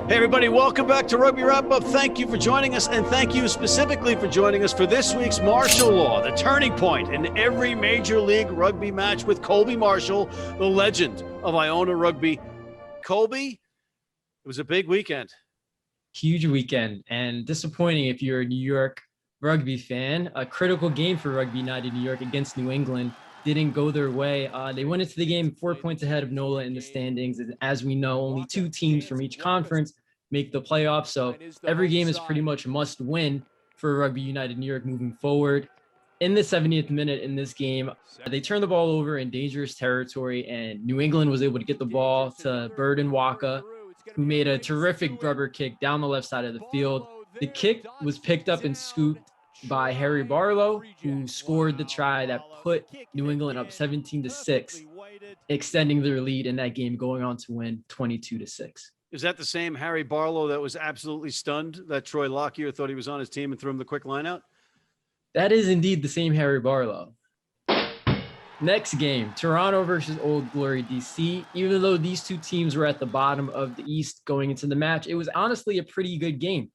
Hey everybody, welcome back to Rugby Wrap-Up. Thank you for joining us, and thank you specifically for joining us for this week's Marshall Law, the turning point in every Major League Rugby match with Colby Marshall, the legend of Iona Rugby. Colby, it was a big weekend. Huge weekend, and disappointing if you're a New York rugby fan. A critical game for Rugby United New York against New England didn't go their way. They went into the game 4 points ahead of NOLA in the standings. And as we know, only two teams from each conference make the playoffs. So every game is pretty much a must win for Rugby United New York moving forward. In the 70th minute in this game, they turned the ball over in dangerous territory, and New England was able to get the ball to Bird and Waka, who made a terrific rubber kick down the left side of the field. The kick was picked up and scooped by Harry Barlow, who scored the try that put New England up 17-6, extending their lead in that game, going on to win 22-6. Is that the same Harry Barlow that was absolutely stunned that Troy Lockyer thought he was on his team and threw him the quick line out? That is indeed the same Harry Barlow. Next game, Toronto versus Old Glory DC. Even though these two teams were at the bottom of the East going into the match, it was honestly a pretty good game.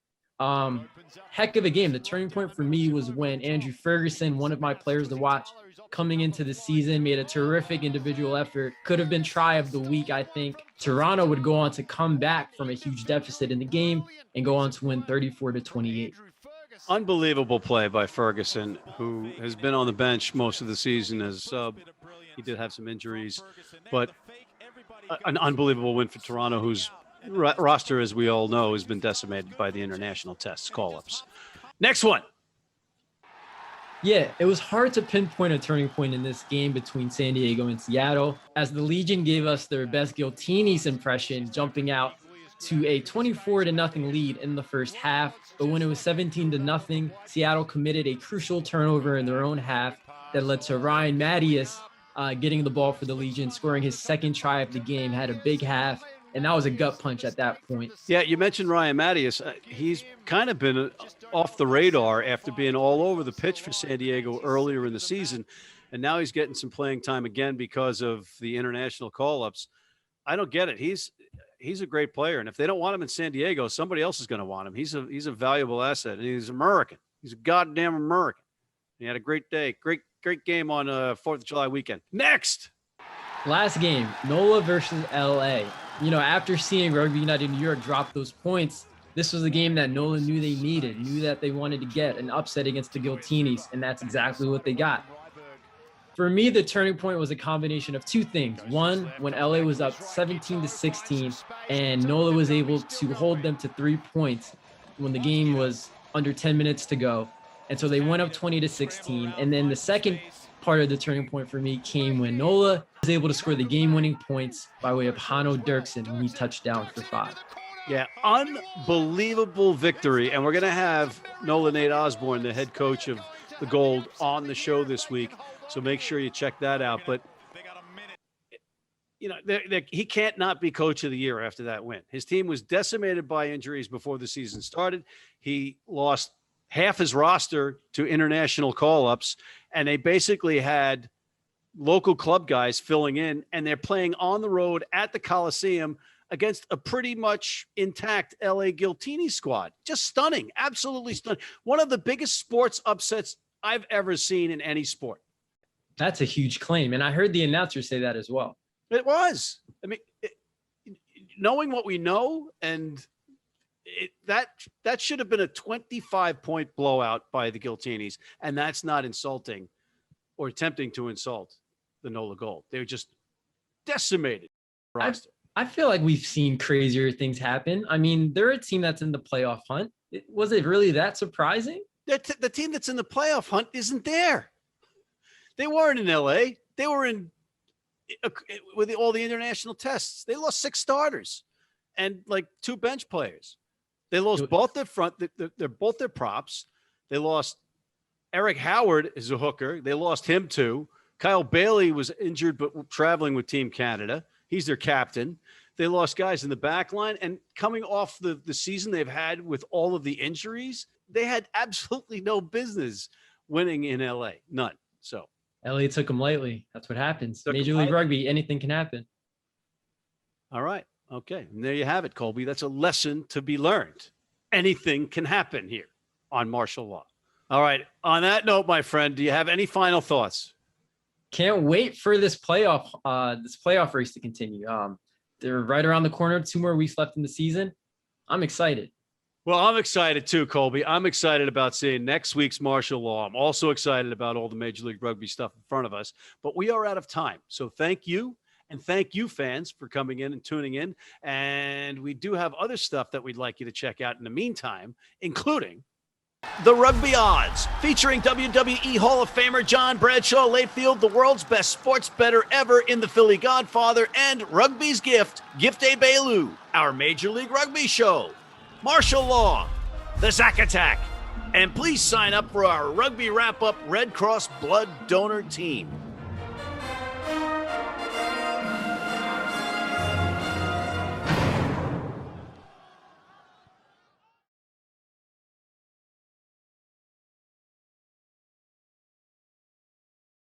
Heck of a game. The turning point for me was when Andrew Ferguson, one of my players to watch coming into the season, made a terrific individual effort. Could have been try of the week, I think. Toronto would go on to come back from a huge deficit in the game and go on to win 34-28. Unbelievable play by Ferguson, who has been on the bench most of the season as sub. He did have some injuries, but an unbelievable win for Toronto, whose roster, as we all know, has been decimated by the international tests call-ups. Next one. Yeah, it was hard to pinpoint a turning point in this game between San Diego and Seattle, as the Legion gave us their best Giltinis impression, jumping out to a 24-0 lead in the first half. But when it was 17-0, Seattle committed a crucial turnover in their own half that led to Ryan Mattias getting the ball for the Legion, scoring his second try of the game, had a big half, and that was a gut punch at that point. Yeah, you mentioned Ryan Mattias. He's kind of been off the radar after being all over the pitch for San Diego earlier in the season, and now he's getting some playing time again because of the international call-ups. I don't get it. He's a great player, and if they don't want him in San Diego, somebody else is going to want him. He's a valuable asset, and he's American. He's a goddamn American. He had a great day, great game on 4th of July weekend. Next, last game, NOLA versus LA. You know, after seeing Rugby United New York drop those points, this was a game that NOLA knew they needed, knew that they wanted to get an upset against the Giltinis, and that's exactly what they got. For me, the turning point was a combination of two things. One, when LA was up 17-16 and NOLA was able to hold them to 3 points when the game was under 10 minutes to go. And so they went up 20-16. And then the second part of the turning point for me came when NOLA was able to score the game-winning points by way of Hanno Dirksen when he touched down for 5. Yeah, unbelievable victory. And we're going to have NOLA Nate Osborne, the head coach of the Gold, on the show this week. So make sure you check that out. But, you know, he can't not be coach of the year after that win. His team was decimated by injuries before the season started. He lost half his roster to international call-ups, and they basically had local club guys filling in, and they're playing on the road at the Coliseum against a pretty much intact LA Giltini squad. Just stunning, absolutely stunning. One of the biggest sports upsets I've ever seen in any sport. That's a huge claim. And I heard the announcer say that as well. It was. I mean, knowing what we know, and that should have been a 25-point blowout by the Giltinis, and that's not insulting or attempting to insult the NOLA Gold. They were just decimated. I feel like we've seen crazier things happen. I mean, they're a team that's in the playoff hunt. Was it really that surprising? The team that's in the playoff hunt isn't there. They weren't in LA. They were in with all the international tests. They lost 6 starters and like 2 bench players. They lost both their front. They're both their props. They lost Eric Howard is a hooker. They lost him too. Kyle Bailey was injured but traveling with Team Canada. He's their captain. They lost guys in the back line, and coming off the season they've had with all of the injuries, they had absolutely no business winning in LA. None. So LA took them lightly. That's what happens. Major League Rugby, anything can happen. All right. Okay, and there you have it, Colby. That's a lesson to be learned. Anything can happen here on martial law. All right. On that note, my friend, do you have any final thoughts? Can't wait for this playoff race to continue. They're right around the corner. 2 more weeks left in the season. I'm excited. Well, I'm excited too, Colby. I'm excited about seeing next week's martial law. I'm also excited about all the Major League Rugby stuff in front of us, but we are out of time. So thank you. And thank you, fans, for coming in and tuning in. And we do have other stuff that we'd like you to check out in the meantime, including the Rugby Odds, featuring WWE Hall of Famer John Bradshaw Layfield, the world's best sports bettor ever in the Philly Godfather, and Rugby's Gift, Gift A Bailu, our Major League Rugby show, martial law, the Zack Attack, and please sign up for our Rugby Wrap-Up Red Cross Blood Donor Team.